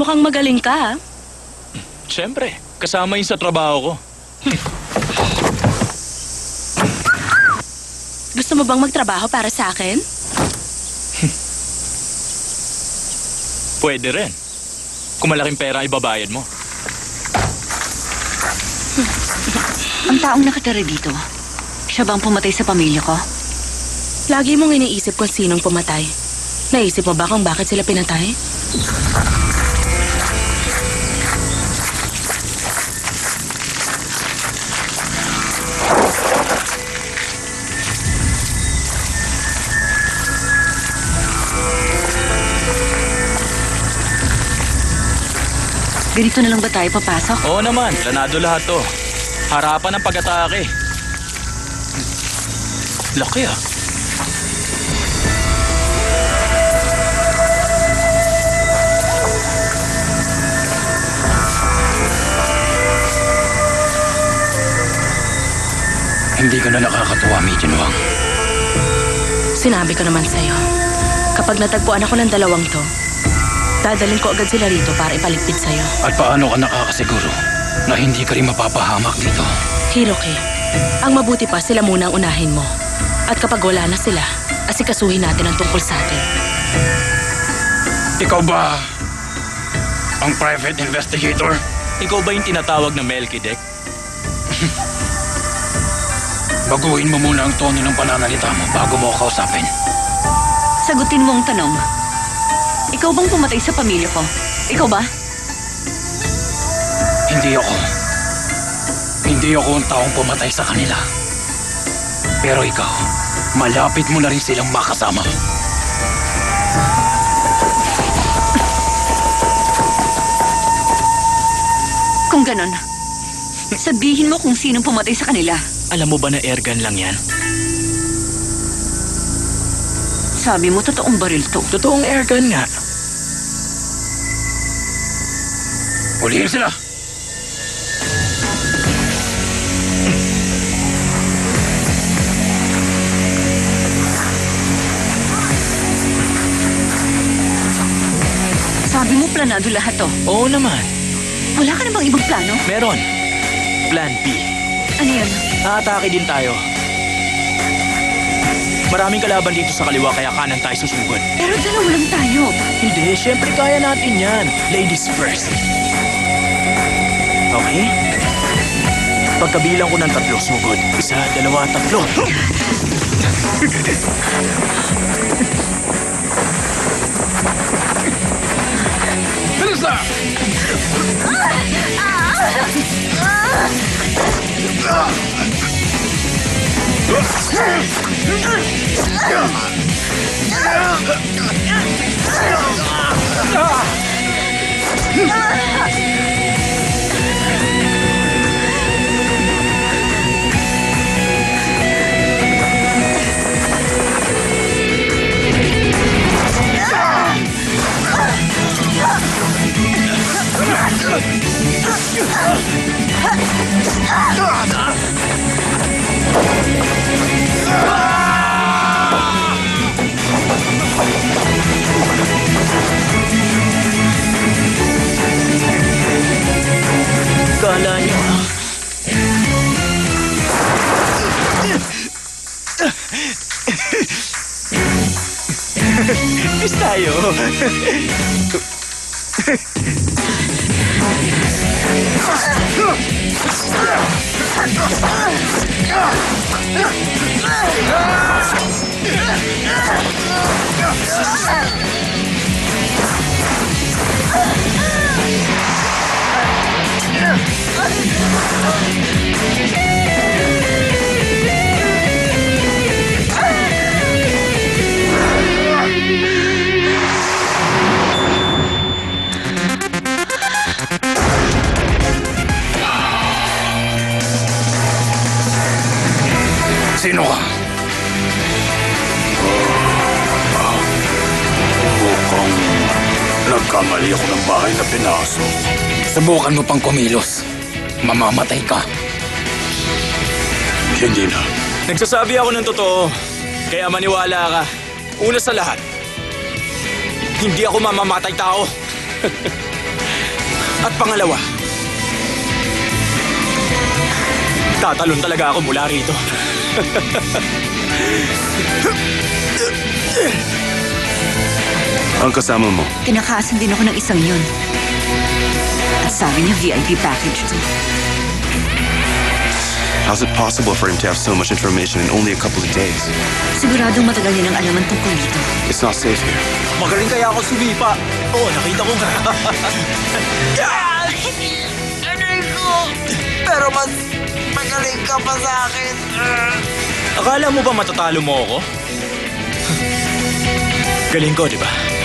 Mukhang magaling ka, ha? Siyempre, kasama yun sa trabaho ko. Gusto mo bang magtrabaho para sa akin? Pwede rin. Kung malaking pera ibabayad mo. Ang taong nakatira dito, siya bang pumatay sa pamilya ko? Lagi mong iniisip kung sinong pumatay. Naisip mo ba kung bakit sila pinatay? Ganito na lang ba tayo papasok? Oo naman, planado lahat to. Harapan ng pag-atake. Laki ah. Hindi ka na nakakatuwa, Majin Wang. Sinabi ko naman sa'yo, kapag natagpuan ako ng dalawang to, dadalhin ko agad sila rito para ipaligpit sa'yo. At paano ka nakakasiguro na hindi ka rin mapapahamak dito? Hiroki, ang mabuti pa sila muna ang unahin mo. At kapag wala na sila, asikasuhin natin ang tungkol sa atin. Ikaw ba ang private investigator? Ikaw ba yung tinatawag na Melchizedek? Baguhin mo muna ang tono ng pananalita mo bago mo ako kausapin. Sagutin mo ang tanong. Ikaw bang pumatay sa pamilya ko? Ikaw ba? Hindi ako. Hindi ako ang taong pumatay sa kanila. Pero ikaw, malapit mo na rin silang makasama. Kung ganon, sabihin mo kung sinong pumatay sa kanila. Alam mo ba na airgun lang yan? Sabi mo, totoong baril to. Totoong airgun nga. Ulihin sila! Sabi mo, planado lahat to. Oo naman. Wala ka na bang ibang plano? Meron. Plan B. Ano yun? Aatake din tayo. Maraming kalaban dito sa kaliwa kaya kanan tayo susugod. Pero dalawa lang tayo. Hindi, syempre kaya natin yan. Ladies first. Okay? Pagkabilang ko ng 3, sugod. 1, 2, 3. Bilis na! Kala niyo. Miss tayo. Sino ka? Mukhang nagkamali ako ng bahay na pinasok. Subukan mo pang kumilos. Mamamatay ka. Hindi na. Nagsasabi ako ng totoo. Kaya maniwala ka. Una sa lahat, hindi ako mamamatay tao. At pangalawa, tatalon talaga ako mula rito. Ang kasama mo, Tinakaasan din ako ng isang yun. At sabi niya VIP package to. how's it possible for him to have so much information in only a couple of days? Siguradong matagal niya ng alaman tungkol dito. It's not safe here. Magaling kaya ako sumipa. Oo, nakita ko nga. Aray ko! Pero mas magaling ka pa sa akin. Akala mo ba matatalo mo ako? Galing ko, di ba?